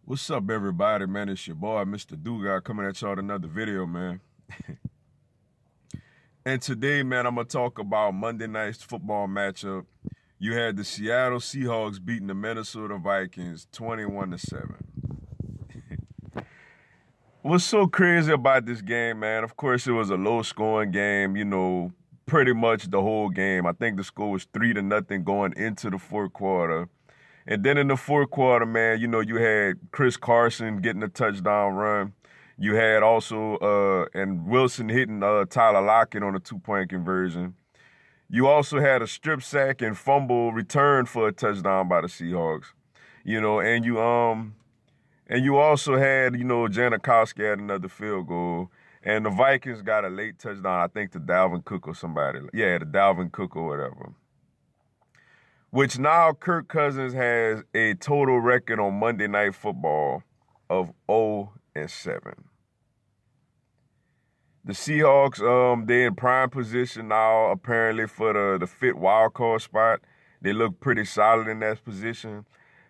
What's up, everybody, man? It's your boy, Mr. Dugas, coming at y'all with another video, man. And today, man, I'm going to talk about Monday night's football matchup. You had the Seattle Seahawks beating the Minnesota Vikings 21-7. What's so crazy about this game, man? Of course, it was a low-scoring game, pretty much the whole game. I think the score was 3-0 going into the fourth quarter. And then in the fourth quarter, man, you had Chris Carson getting a touchdown run. You had also and Wilson hitting Tyler Lockett on a 2-point conversion. You also had a strip sack and fumble return for a touchdown by the Seahawks. And you also had, Janikowski had another field goal. And the Vikings got a late touchdown, I think, to Dalvin Cook or somebody. Yeah, to Dalvin Cook or whatever. Which now Kirk Cousins has a total record on Monday Night Football of 0-7. The Seahawks, they're in prime position now, apparently, for the fifth wild card spot. They look pretty solid in that position.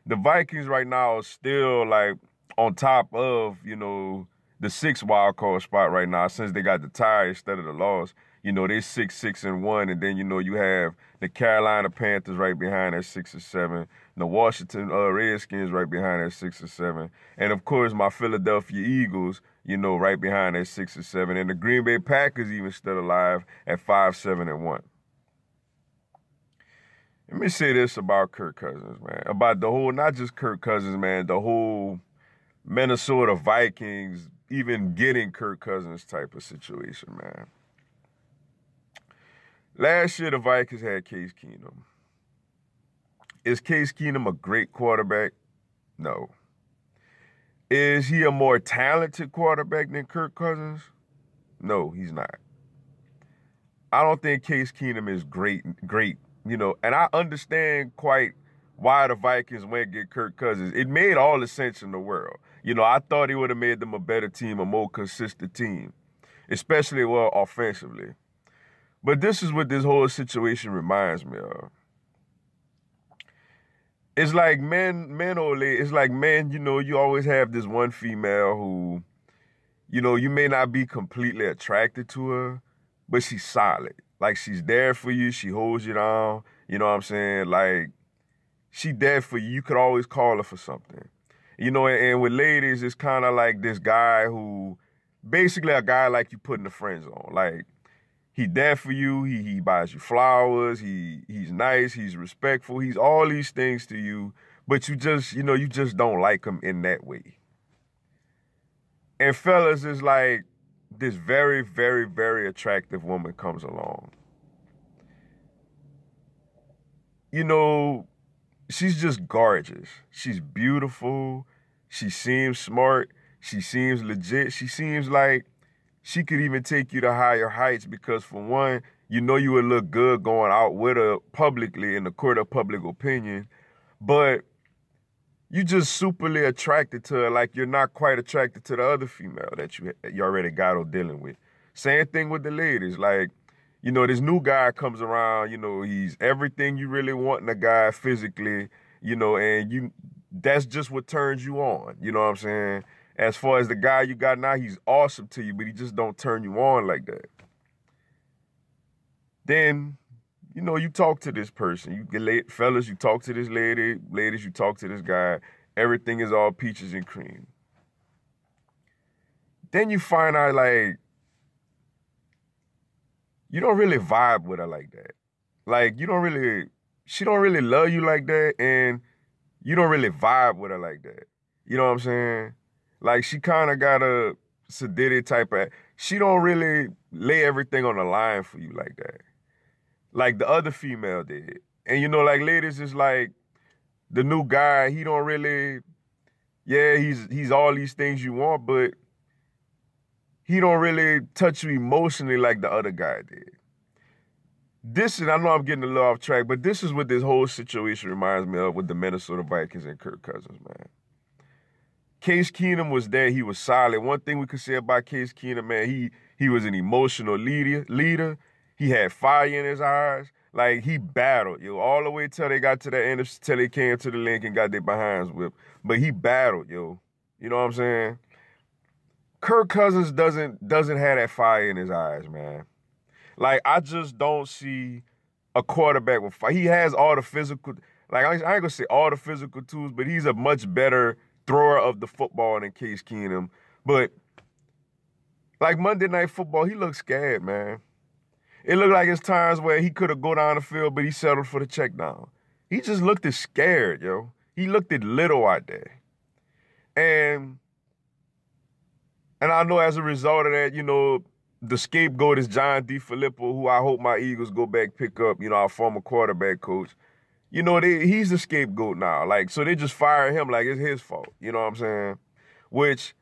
The Vikings right now are still like on top of, the sixth wild card spot right now, since they got the tie instead of the loss. They're 6-1, and then you have the Carolina Panthers right behind at 6-7, the Washington Redskins right behind at 6-7, and of course my Philadelphia Eagles, right behind at 6-7, and the Green Bay Packers even still alive at 5-7-1. Let me say this about Kirk Cousins, man. About the whole, not just Kirk Cousins, man, the whole Minnesota Vikings even getting Kirk Cousins type of situation, man. Last year, the Vikings had Case Keenum. Is Case Keenum a great quarterback? No. Is he a more talented quarterback than Kirk Cousins? No, he's not. I don't think Case Keenum is great, and I understand quite why the Vikings went get Kirk Cousins. It made all the sense in the world. I thought he would have made them a better team, a more consistent team, especially, offensively. But this is what this whole situation reminds me of. It's like it's like men, you always have this one female who, you may not be completely attracted to her, but she's solid. Like, she's there for you. She holds you down. You know what I'm saying? Like, she there for you. You could always call her for something. And with ladies, it's kind of like this guy who, basically a guy like you put in the friend zone. Like, he there for you. He buys you flowers. He's nice. He's respectful. He's all these things to you, but you just don't like him in that way. And fellas, it's like this very, very, very attractive woman comes along. She's just gorgeous. She's beautiful. She seems smart. She seems legit. She seems like she could even take you to higher heights because, for one, you would look good going out with her publicly in the court of public opinion, but you just superly attracted to her like you're not quite attracted to the other female that you already got or dealing with. Same thing with the ladies. Like, this new guy comes around, he's everything you really want in a guy physically, and that's just what turns you on. You know what I'm saying? As far as the guy you got now, he's awesome to you, but he just don't turn you on like that. Then, you talk to this person. You get fellas, you talk to this lady. Ladies, you talk to this guy. Everything is all peaches and cream. Then you find out, like, you don't really vibe with her like that. Like, she don't really love you like that, and you don't really vibe with her like that. You know what I'm saying? Like, she kind of got a sedated type of, she don't really lay everything on the line for you like that. Like the other female did. And like, ladies, is like the new guy, he don't really, yeah, he's all these things you want, but he don't really touch you emotionally like the other guy did. And I know I'm getting a little off track, but this is what this whole situation reminds me of with the Minnesota Vikings and Kirk Cousins, man. Case Keenum was there. He was solid. One thing we could say about Case Keenum, man, he was an emotional leader. He had fire in his eyes. Like, he battled, yo, all the way till they got to the NFC, till they came to the link and got their behinds whipped. But he battled, yo. You know what I'm saying? Kirk Cousins doesn't have that fire in his eyes, man. Like, I just don't see a quarterback with fire. He has all the physical, like, I ain't gonna say all the physical tools, but he's a much better thrower of the football than Case Keenum. But, like, Monday Night Football, he looked scared, man. It looked like it's times where he could have go down the field, but he settled for the check down. He just looked scared, yo. He looked little out there. And I know as a result of that, you know, the scapegoat is John DeFilippo, who I hope my Eagles go back pick up, you know, our former quarterback coach. You know, he's the scapegoat now. Like, so they just fire him like it's his fault. You know what I'm saying? Which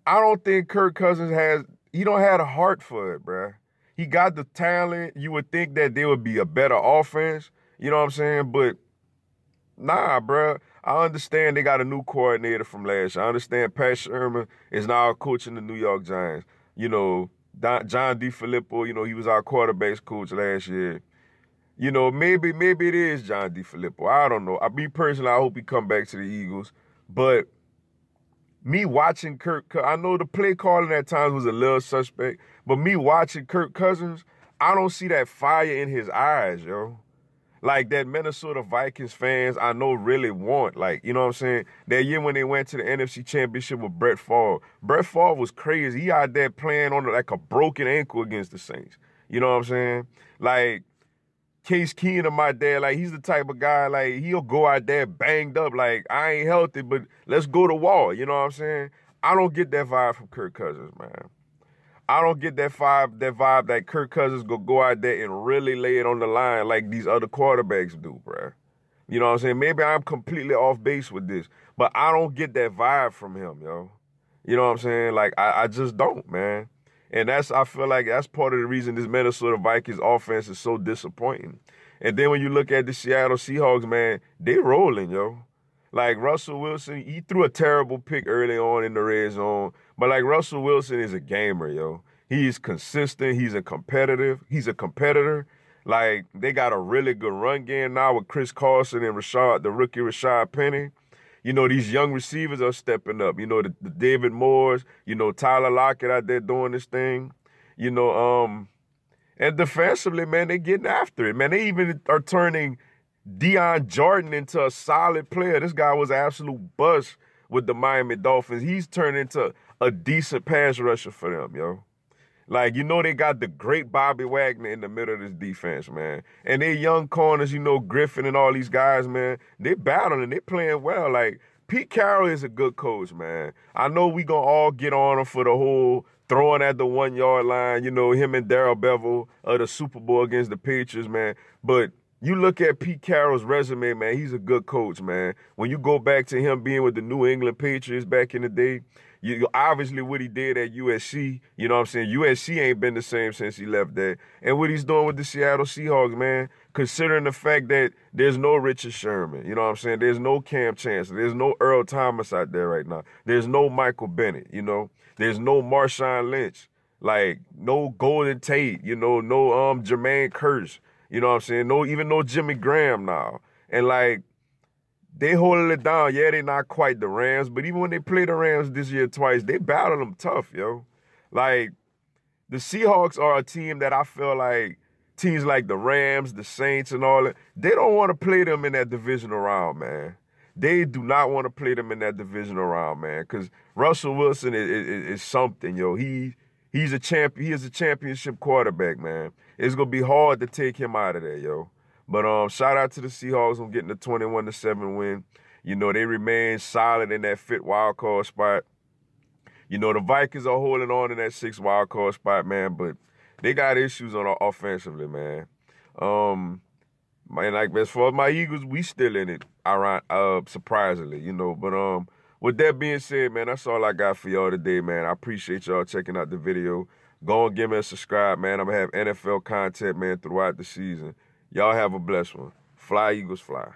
I don't think Kirk Cousins he don't have a heart for it, bruh. He got the talent. You would think that there would be a better offense. You know what I'm saying? But nah, bruh. I understand they got a new coordinator from last year. I understand Pat Sherman is now coaching the New York Giants. You know, John DeFilippo, you know, he was our quarterbacks coach last year. You know, maybe it is John DeFilippo. I don't know. Me personally, I hope he come back to the Eagles. But me watching I know the play calling at times was a little suspect, but me watching Kirk Cousins, I don't see that fire in his eyes, yo. Like, that Minnesota Vikings fans I know really want, like, you know what I'm saying? That year when they went to the NFC Championship with Brett Favre. Brett Favre was crazy. He out there playing on like a broken ankle against the Saints. You know what I'm saying? Like, Case Keenum out there, like, he's the type of guy, like, he'll go out there banged up, like, I ain't healthy, but let's go to war. You know what I'm saying? I don't get that vibe from Kirk Cousins, man. I don't get that vibe that Kirk Cousins go out there and really lay it on the line like these other quarterbacks do, bruh. You know what I'm saying? Maybe I'm completely off base with this, but I don't get that vibe from him, yo. You know what I'm saying? Like, I just don't, man. And I feel like that's part of the reason this Minnesota Vikings offense is so disappointing. And then when you look at the Seattle Seahawks, man, they rolling, yo. Like, Russell Wilson, he threw a terrible pick early on in the red zone. But, like, Russell Wilson is a gamer, yo. He's consistent. He's a competitor. Like, they got a really good run game now with Chris Carson and the rookie Rashad Penny. You know, these young receivers are stepping up. You know, the David Moores, you know, Tyler Lockett out there doing this thing. You know, and defensively, man, they getting after it. Man, they even are turning Deion Jordan into a solid player. This guy was an absolute bust with the Miami Dolphins. He's turned into a decent pass rusher for them, yo. Like, you know, they got the great Bobby Wagner in the middle of this defense, man. And they young corners, you know, Griffin and all these guys, man, they battling and they playing well. Like, Pete Carroll is a good coach, man. I know we gonna all get on him for the whole throwing at the 1 yard line, you know, him and Darrell Bevel of the Super Bowl against the Patriots, man. But you look at Pete Carroll's resume, man, he's a good coach, man. When you go back to him being with the New England Patriots back in the day, you obviously what he did at USC, you know what I'm saying? USC ain't been the same since he left there. And what he's doing with the Seattle Seahawks, man, considering the fact that there's no Richard Sherman, you know what I'm saying? There's no Cam Chancellor. There's no Earl Thomas out there right now. There's no Michael Bennett, you know? There's no Marshawn Lynch. Like, no Golden Tate, you know, no Jermaine Kearse, you know what I'm saying? Even no Jimmy Graham now. And, like, they holding it down. Yeah, they not quite the Rams, but even when they play the Rams this year twice, they battle them tough, yo. Like, the Seahawks are a team that I feel like teams like the Rams, the Saints, and all that, they don't want to play them in that divisional round, man. They do not want to play them in that divisional round, man, because Russell Wilson is something, yo. He's a champion. He is a championship quarterback, man. It's gonna be hard to take him out of there, yo. But shout out to the Seahawks on getting the 21-7 win. You know, they remain solid in that 5th wild card spot. You know, the Vikings are holding on in that 6th wild card spot, man, but they got issues on offensively, man. Man, like, as far as my Eagles, we still in it, surprisingly, you know. But with that being said, man, that's all I got for y'all today, man. I appreciate y'all checking out the video. Go and give me a subscribe, man. I'm going to have NFL content, man, throughout the season. Y'all have a blessed one. Fly, Eagles, fly.